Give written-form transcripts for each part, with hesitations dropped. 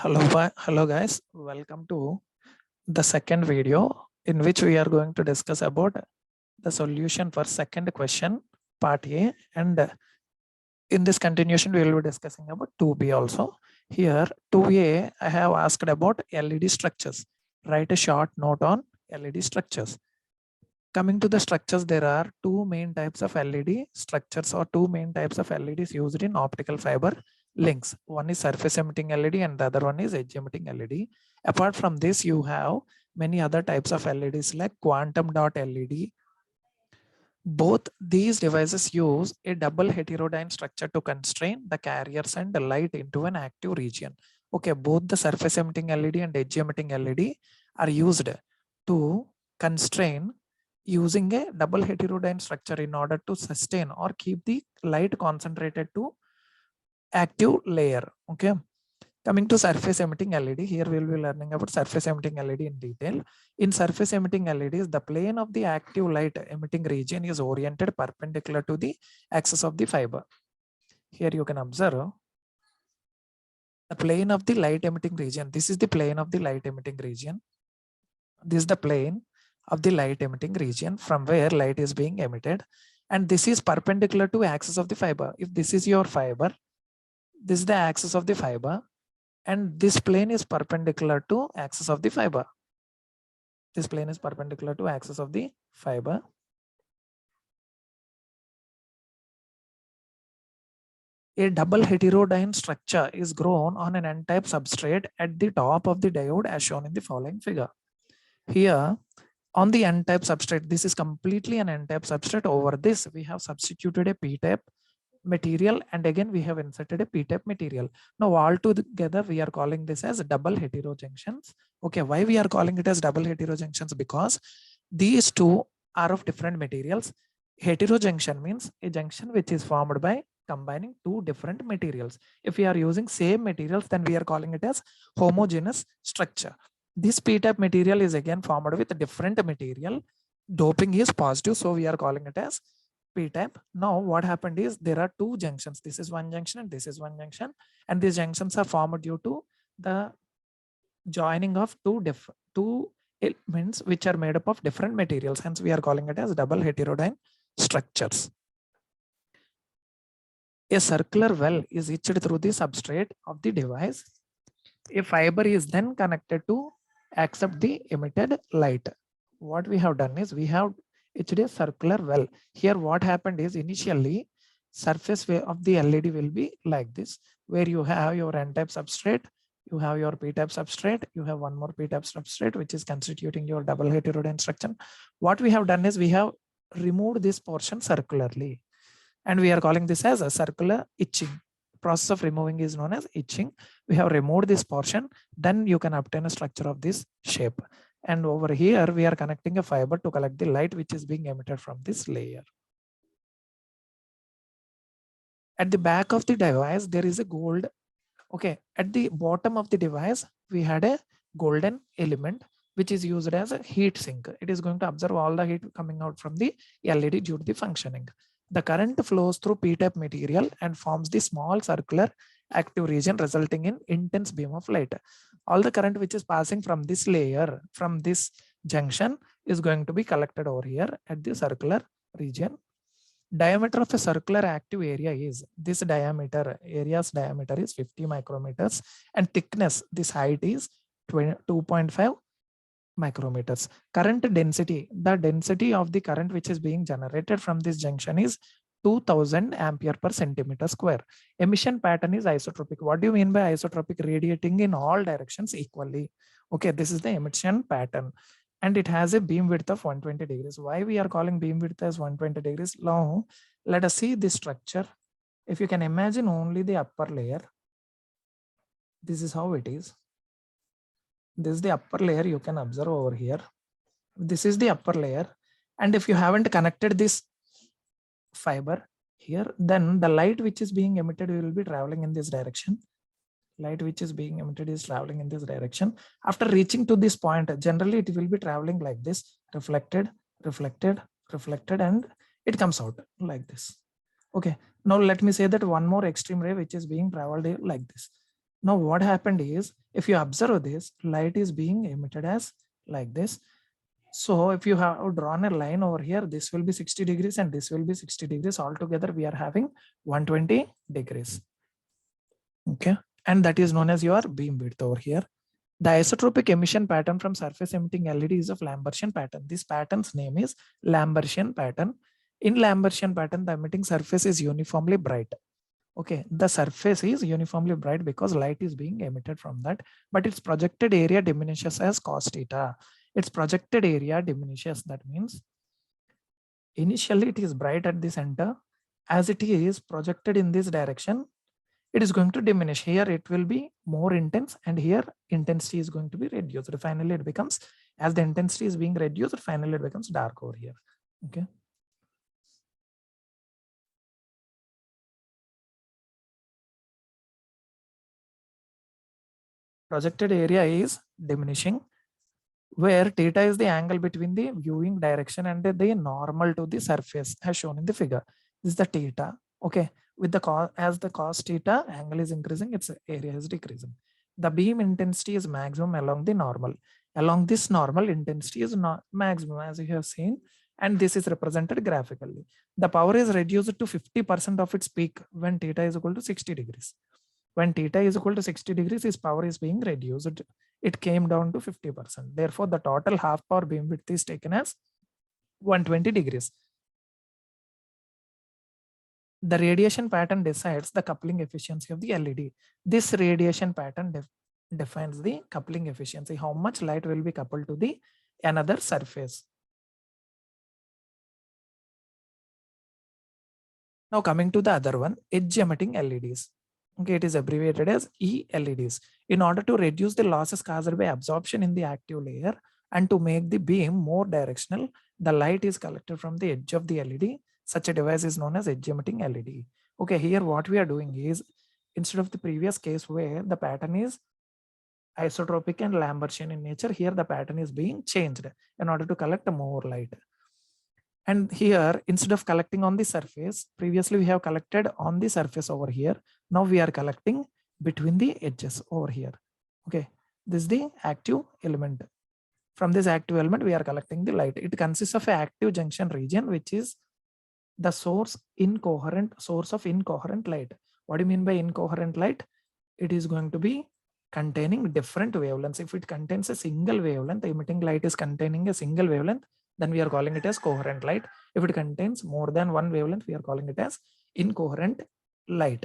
Hello guys, welcome to the second video in which we are going to discuss about the solution for second question part A, and in this continuation we will be discussing about 2B also. Here 2A I have asked about LED structures. Write a short note on LED structures. Coming to the structures, there are two main types of LED structures or two main types of LEDs used in optical fiber links. One is surface emitting LED and the other one is edge emitting LED. Apart from this, you have many other types of LEDs like quantum dot LED. Both these devices use a double heterodyne structure to constrain the carriers and the light into an active region. Okay, both the surface emitting LED and edge emitting LED are used to constrain using a double heterodyne structure in order to sustain or keep the light concentrated to active layer. Okay. Coming to surface emitting LED, here we will be learning about surface emitting LED in detail. In surface emitting LEDs, the plane of the active light emitting region is oriented perpendicular to the axis of the fiber. Here you can observe the plane of the light emitting region. This is the plane of the light emitting region. This is the plane of the light emitting region from where light is being emitted. And this is perpendicular to axis of the fiber. If this is your fiber, this is the axis of the fiber. And this plane is perpendicular to axis of the fiber. This plane is perpendicular to axis of the fiber. A double heterodyne structure is grown on an N-type substrate at the top of the diode as shown in the following figure. Here on the N-type substrate, this is completely an N-type substrate. Over this, we have substituted a P-type material, and again we have inserted a P-type material. Now all together we are calling this as double heterojunctions. Okay, why we are calling it as double heterojunctions? Because these two are of different materials. Heterojunction means a junction which is formed by combining two different materials. If we are using same materials, then we are calling it as homogeneous structure. This P-type material is again formed with a different material. Doping is positive, so we are calling it as P-type. Now what happened is there are two junctions. This is one junction and this is one junction, and these junctions are formed due to the joining of two elements which are made up of different materials. Hence we are calling it as double heterodyne structures. A circular well is etched through the substrate of the device. A fiber is then connected to accept the emitted light. What we have done is we have etched a circular well. Here what happened is initially surface of the LED will be like this, where you have your N-type substrate, you have your P-type substrate, you have one more P-type substrate which is constituting your double heterodyne structure. What we have done is we have removed this portion circularly, and we are calling this as a circular etching. Process of removing is known as etching. We have removed this portion, then you can obtain a structure of this shape. And over here we are connecting a fiber to collect the light which is being emitted from this layer. At the back of the device there is a gold. Okay, at the bottom of the device we had a golden element which is used as a heat sink. It is going to absorb all the heat coming out from the LED due to the functioning. The current flows through P-type material and forms the small circular active region, resulting in intense beam of light. All the current which is passing from this layer, from this junction, is going to be collected over here at the circular region. Diameter of a circular active area is this diameter, area's diameter is 50 micrometers, and thickness, this height is 2.5 micrometers. Current density, the density of the current which is being generated from this junction is 2000 ampere per centimeter square. Emission pattern is isotropic. What do you mean by isotropic? Radiating in all directions equally. Okay, this is the emission pattern, and it has a beam width of 120 degrees. Why we are calling beam width as 120 degrees? Now let us see this structure. If you can imagine only the upper layer, this is how it is. This is the upper layer, you can observe over here. This is the upper layer, and if you haven't connected this fiber here, then the light which is being emitted will be traveling in this direction. Light which is being emitted is traveling in this direction. After reaching to this point, generally it will be traveling like this, reflected, reflected, reflected, and it comes out like this. Okay, now let me say that one more extreme ray which is being traveled like this. Now what happened is, if you observe this, light is being emitted as like this. So if you have drawn a line over here, this will be 60 degrees and this will be 60 degrees. Altogether, we are having 120 degrees. Okay. And that is known as your beam width over here. The isotropic emission pattern from surface emitting LED is of Lambertian pattern. This pattern's name is Lambertian pattern. In Lambertian pattern, the emitting surface is uniformly bright. Okay, the surface is uniformly bright because light is being emitted from that, but its projected area diminishes as cos theta. Its projected area diminishes. That means initially it is bright at the center. As it is projected in this direction, it is going to diminish. Here it will be more intense, and here intensity is going to be reduced. Finally, it becomes, as the intensity is being reduced, finally it becomes dark over here. Okay. Projected area is diminishing, where theta is the angle between the viewing direction and the normal to the surface as shown in the figure. This is the theta. Okay. With the cos, as the cos theta angle is increasing, its area is decreasing. The beam intensity is maximum along the normal. Along this normal, intensity is not maximum, as you have seen, and this is represented graphically. The power is reduced to 50% of its peak when theta is equal to 60 degrees. When theta is equal to 60 degrees, its power is being reduced. It came down to 50%. Therefore, the total half power beam width is taken as 120 degrees. The radiation pattern decides the coupling efficiency of the LED. This radiation pattern defines the coupling efficiency, how much light will be coupled to the another surface. Now coming to the other one, edge emitting LEDs. Okay, it is abbreviated as ELEDs. In order to reduce the losses caused by absorption in the active layer and to make the beam more directional, the light is collected from the edge of the LED. Such a device is known as edge emitting LED. Okay, here what we are doing is, instead of the previous case where the pattern is isotropic and Lambertian in nature, here the pattern is being changed in order to collect more light. And here, instead of collecting on the surface, previously we have collected on the surface over here. Now we are collecting between the edges over here. Okay, this is the active element. From this active element, we are collecting the light. It consists of an active junction region, which is the source of incoherent light. What do you mean by incoherent light? It is going to be containing different wavelengths. If it contains a single wavelength, the emitting light is containing a single wavelength, then we are calling it as coherent light. If it contains more than one wavelength, we are calling it as incoherent light.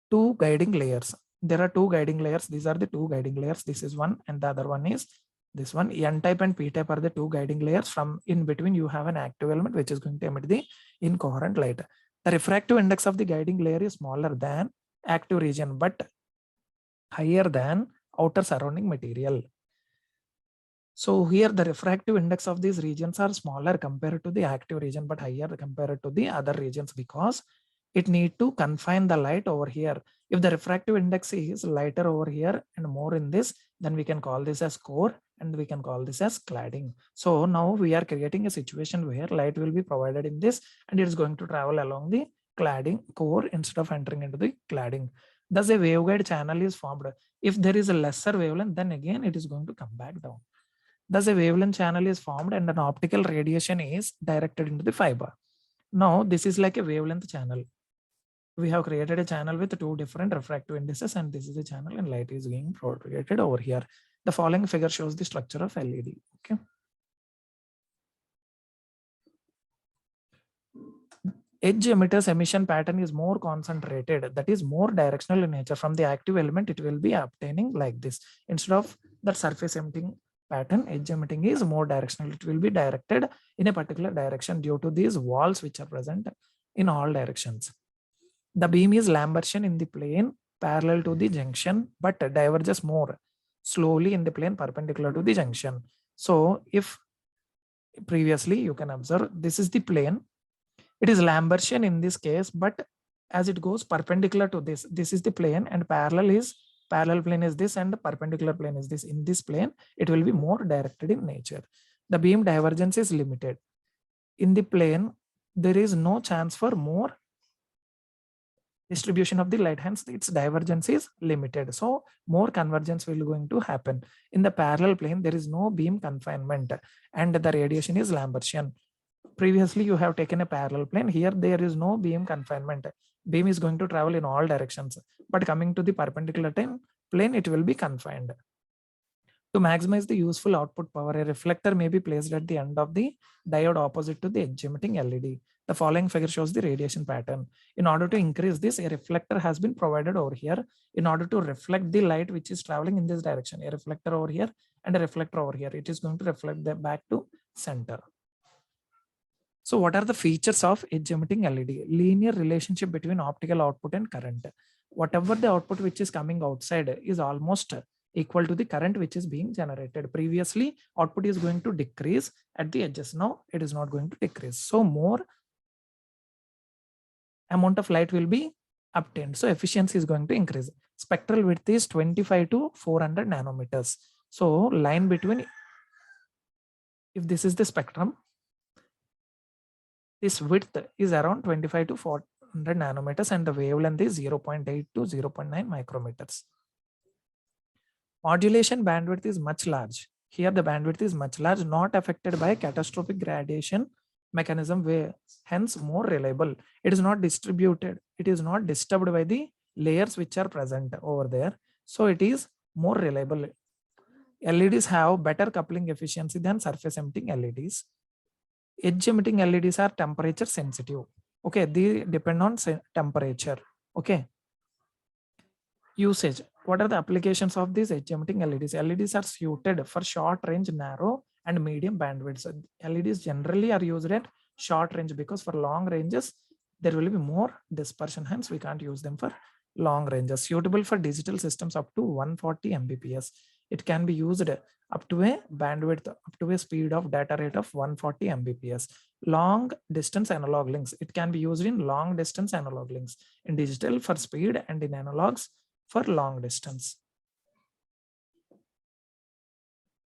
Two guiding layers. There are two guiding layers. These are the two guiding layers. This is one and the other one is this one. N-type and P-type are the two guiding layers. From in between, you have an active element which is going to emit the incoherent light. The refractive index of the guiding layer is smaller than active region, but higher than outer surrounding material. So here the refractive index of these regions are smaller compared to the active region, but higher compared to the other regions because it need to confine the light over here. If the refractive index is lighter over here and more in this, then we can call this as core and we can call this as cladding. So now we are creating a situation where light will be provided in this and it is going to travel along the cladding core instead of entering into the cladding. Thus a waveguide channel is formed. If there is a lesser wavelength, then again it is going to come back down. Thus a wavelength channel is formed and an optical radiation is directed into the fiber. Now this is like a wavelength channel. We have created a channel with two different refractive indices and this is a channel and light is being propagated over here. The following figure shows the structure of LED. Okay. Edge emitters emission pattern is more concentrated, that is more directional in nature. From the active element, it will be obtaining like this. Instead of that surface emitting pattern, edge emitting is more directional. It will be directed in a particular direction due to these walls which are present in all directions. The beam is Lambertian in the plane parallel to the junction, but diverges more slowly in the plane perpendicular to the junction. So if previously you can observe, this is the plane. It is Lambertian in this case, but as it goes perpendicular to this, this is the plane and parallel plane is this and perpendicular plane is this. In this plane, it will be more directed in nature. The beam divergence is limited. In the plane, there is no chance for more distribution of the light, hence its divergence is limited. So more convergence will going to happen. In the parallel plane, there is no beam confinement and the radiation is Lambertian. Previously, you have taken a parallel plane. Here, there is no beam confinement. Beam is going to travel in all directions. But coming to the perpendicular plane, it will be confined. To maximize the useful output power, a reflector may be placed at the end of the diode opposite to the edge emitting LED. The following figure shows the radiation pattern. In order to increase this, a reflector has been provided over here in order to reflect the light which is traveling in this direction. A reflector over here and a reflector over here. It is going to reflect them back to center. So what are the features of edge emitting LED? Linear relationship between optical output and current. Whatever the output which is coming outside is almost equal to the current which is being generated. Previously, output is going to decrease at the edges. Now it is not going to decrease. So more amount of light will be obtained. So efficiency is going to increase. Spectral width is 25 to 400 nanometers. So line between, if this is the spectrum, this width is around 25 to 400 nanometers and the wavelength is 0.8 to 0.9 micrometers. Modulation bandwidth is much large. Here the bandwidth is much large, not affected by catastrophic gradation mechanism, where hence more reliable. It is not distributed. It is not disturbed by the layers which are present over there. So it is more reliable. LEDs have better coupling efficiency than surface emitting LEDs. Edge emitting LEDs are temperature sensitive. Okay, they depend on temperature. Okay. Usage. What are the applications of these edge emitting LEDs? LEDs are suited for short range, narrow and medium bandwidths. LEDs generally are used at short range because for long ranges, there will be more dispersion. Hence, we can't use them for long ranges. Suitable for digital systems up to 140 Mbps. It can be used up to a bandwidth, up to a speed of data rate of 140 Mbps. Long distance analog links. It can be used in long distance analog links. In digital for speed and in analogs for long distance.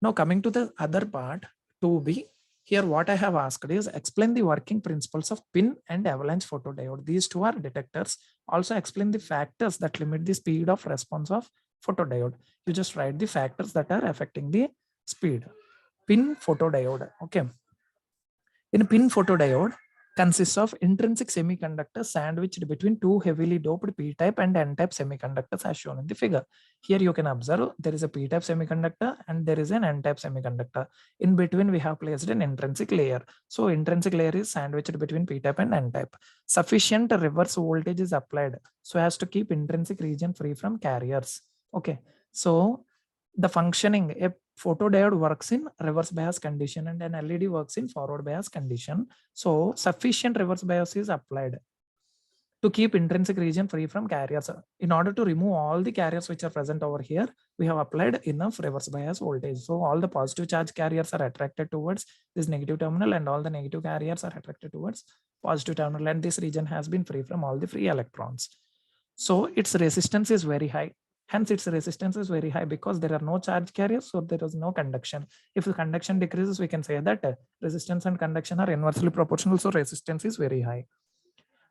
Now coming to the other part, 2B. Here what I have asked is explain the working principles of pin and avalanche photodiode. These two are detectors. Also explain the factors that limit the speed of response of photodiode. You just write the factors that are affecting the speed. Pin photodiode. Okay. In a pin photodiode consists of intrinsic semiconductors sandwiched between two heavily doped p-type and n-type semiconductors as shown in the figure. Here you can observe there is a p-type semiconductor and there is an n-type semiconductor. In between we have placed an intrinsic layer. So intrinsic layer is sandwiched between p-type and n-type. Sufficient reverse voltage is applied so as to keep intrinsic region free from carriers. Okay, so the functioning, a photodiode works in reverse bias condition and an LED works in forward bias condition. So sufficient reverse bias is applied to keep intrinsic region free from carriers. In order to remove all the carriers which are present over here, we have applied enough reverse bias voltage. So all the positive charge carriers are attracted towards this negative terminal and all the negative carriers are attracted towards positive terminal, and this region has been free from all the free electrons. So its resistance is very high. Hence, its resistance is very high because there are no charge carriers, so there is no conduction. If the conduction decreases, we can say that resistance and conduction are inversely proportional, so resistance is very high.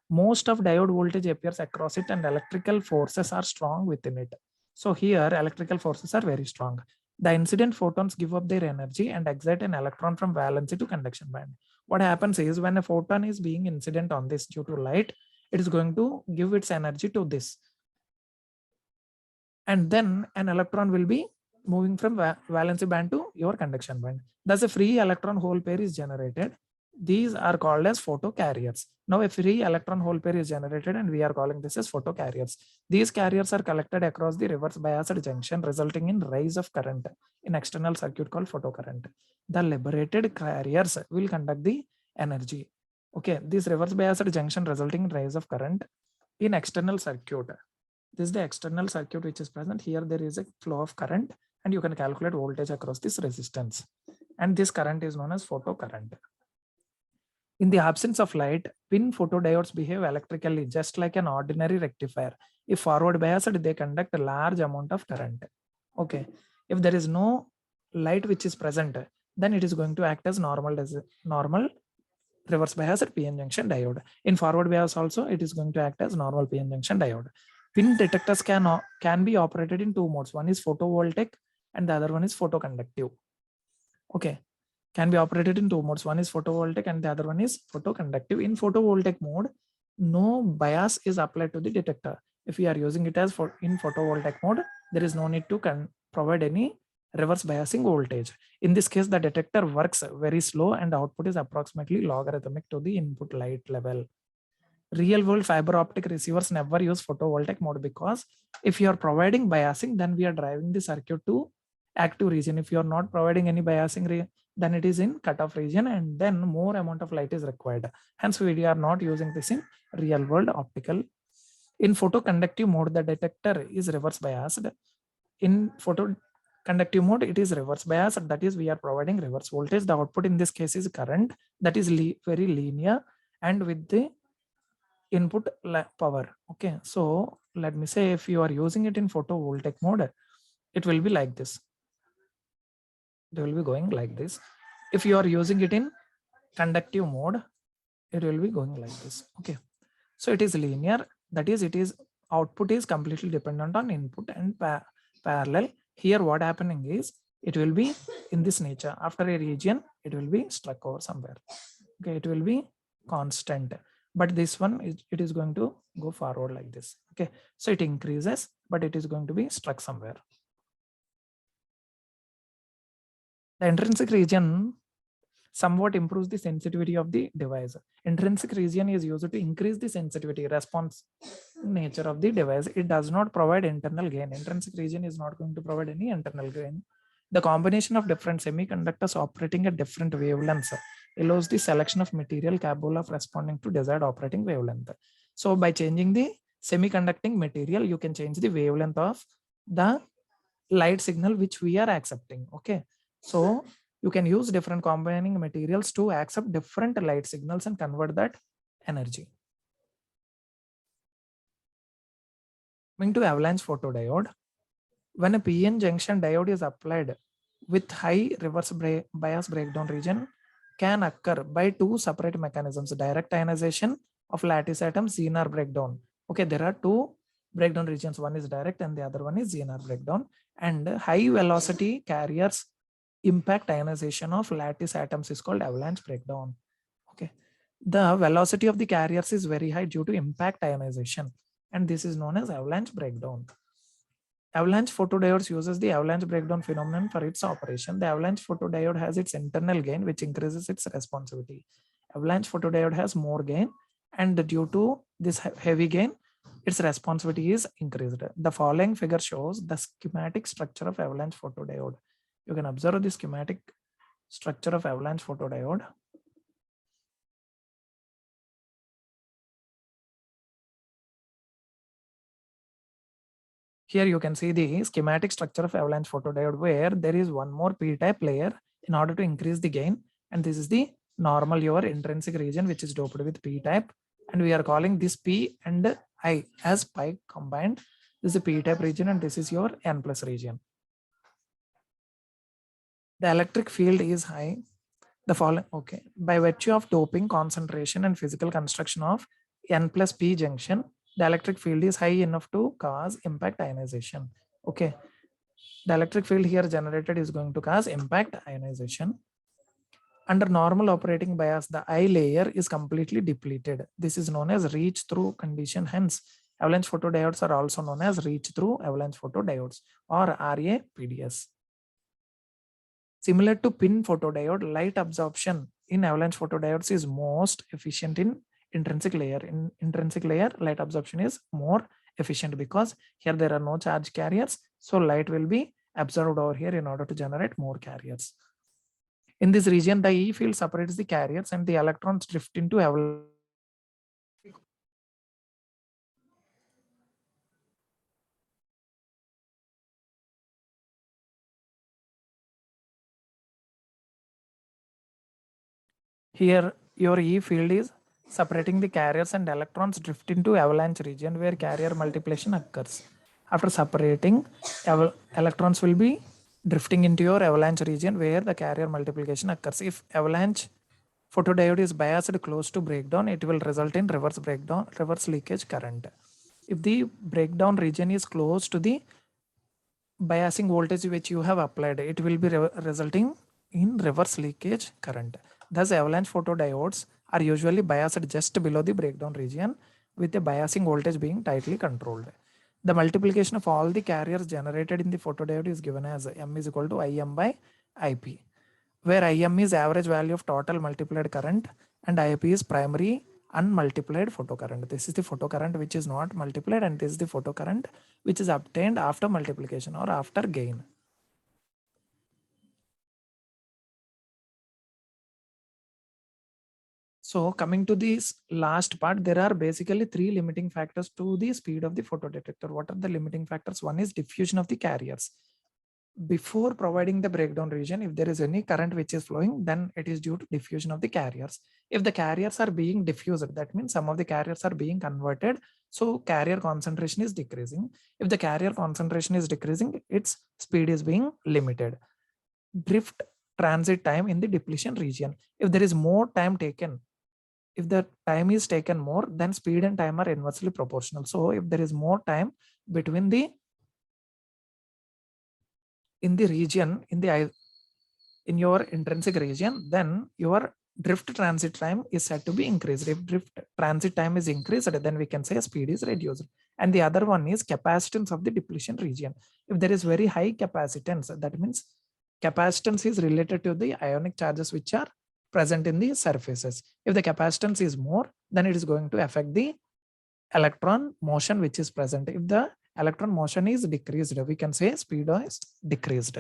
Most of diode voltage appears across it and electrical forces are strong within it. So here, electrical forces are very strong. The incident photons give up their energy and excite an electron from valency to conduction band. What happens is when a photon is being incident on this due to light, it is going to give its energy to this. And then an electron will be moving from valency band to your conduction band. Thus a free electron hole pair is generated. These are called as photocarriers. Now a free electron hole pair is generated and we are calling this as photocarriers. These carriers are collected across the reverse biased junction, resulting in rise of current in external circuit called photocurrent. The liberated carriers will conduct the energy. Okay, this reverse biased junction resulting in rise of current in external circuit. This is the external circuit which is present. Here there is a flow of current and you can calculate voltage across this resistance. And this current is known as photocurrent. In the absence of light, pin photodiodes behave electrically just like an ordinary rectifier. If forward biased, they conduct a large amount of current. Okay. If there is no light which is present, then it is going to act as normal reverse biased PN junction diode. In forward bias also, it is going to act as normal PN junction diode. Pin detectors can be operated in two modes. One is photovoltaic and the other one is photoconductive. Okay, can be operated in two modes. One is photovoltaic and the other one is photoconductive. In photovoltaic mode, no bias is applied to the detector. If we are using it as in photovoltaic mode, there is no need to provide any reverse biasing voltage. In this case, the detector works very slow and output is approximately logarithmic to the input light level. Real world fiber optic receivers never use photovoltaic mode, because if you are providing biasing, then we are driving the circuit to active region. If you are not providing any biasing, then it is in cutoff region, and then more amount of light is required. Hence, we are not using this in real world optical. In photoconductive mode, the detector is reverse biased. In photoconductive mode, it is reverse biased. That is, we are providing reverse voltage. The output in this case is current, that is very linear and with the input power. Okay, so let me say, if you are using it in photovoltaic mode, it will be like this. It will be going like this. If you are using it in conductive mode, it will be going like this. Okay, so it is linear, that is, it is output is completely dependent on input and parallel. Here what happening is, it will be in this nature. After a region, it will be struck over somewhere. Okay, it will be constant, but this one it is going to go forward like this. Okay, so it increases, but it is going to be struck somewhere. The intrinsic region somewhat improves the sensitivity of the device. Intrinsic region is used to increase the sensitivity response nature of the device. It does not provide internal gain. Intrinsic region is not going to provide any internal gain. The combination of different semiconductors operating at different wavelengths allows the selection of material capable of responding to desired operating wavelength. So by changing the semiconducting material, you can change the wavelength of the light signal which we are accepting. Okay, so you can use different combining materials to accept different light signals and convert that energy. Coming to avalanche photodiode, when a PN junction diode is applied with high reverse bias breakdown region, can occur by two separate mechanisms: direct ionization of lattice atoms, Zener breakdown. Okay, there are two breakdown regions. One is direct and the other one is Zener breakdown. And high velocity carriers impact ionization of lattice atoms is called avalanche breakdown. Okay, the velocity of the carriers is very high due to impact ionization, and this is known as avalanche breakdown. Avalanche photodiodes uses the avalanche breakdown phenomenon for its operation. The avalanche photodiode has its internal gain, which increases its responsivity. Avalanche photodiode has more gain, and due to this heavy gain, its responsivity is increased. The following figure shows the schematic structure of avalanche photodiode. You can observe the schematic structure of avalanche photodiode. Here you can see the schematic structure of avalanche photodiode, where there is one more p-type layer in order to increase the gain, and this is the normal your intrinsic region which is doped with p-type, and we are calling this p and I as pi combined. This is the p-type region and this is your n plus region. The electric field is high. The following, okay, by virtue of doping concentration and physical construction of n plus p junction, the electric field is high enough to cause impact ionization. Okay, the electric field here generated is going to cause impact ionization. Under normal operating bias, the I layer is completely depleted. This is known as reach through condition. Hence, avalanche photodiodes are also known as reach through avalanche photodiodes, or RAPDS. Similar to PIN photodiode, light absorption in avalanche photodiodes is most efficient in intrinsic layer. In intrinsic layer, light absorption is more efficient because here there are no charge carriers. So light will be absorbed over here in order to generate more carriers. In this region, the E field separates the carriers and the electrons drift into avalanche. Here, your E field is separating the carriers and electrons drift into avalanche region where carrier multiplication occurs. After separating, electrons will be drifting into your avalanche region where the carrier multiplication occurs. If avalanche photodiode is biased close to breakdown, it will result in reverse breakdown, reverse leakage current. If the breakdown region is close to the biasing voltage which you have applied, it will be resulting in reverse leakage current. Thus, avalanche photodiodes are usually biased just below the breakdown region with the biasing voltage being tightly controlled. The multiplication of all the carriers generated in the photodiode is given as M is equal to IM by IP, where IM is average value of total multiplied current and IP is primary unmultiplied photocurrent. This is the photocurrent which is not multiplied, and this is the photocurrent which is obtained after multiplication or after gain. So coming to this last part, there are basically three limiting factors to the speed of the photodetector. What are the limiting factors? One is diffusion of the carriers. Before providing the breakdown region, if there is any current which is flowing, then it is due to diffusion of the carriers. If the carriers are being diffused, that means some of the carriers are being converted, so carrier concentration is decreasing. If the carrier concentration is decreasing, its speed is being limited. Drift transit time in the depletion region. If there is more time taken, if the time is taken more, then speed and time are inversely proportional. So if there is more time between the in the region in your intrinsic region, then your drift transit time is said to be increased. If drift transit time is increased, then we can say speed is reduced. And the other one is capacitance of the depletion region. If there is very high capacitance, that means capacitance is related to the ionic charges which are present in the surfaces. If the capacitance is more, then it is going to affect the electron motion which is present. If the electron motion is decreased, we can say speed is decreased.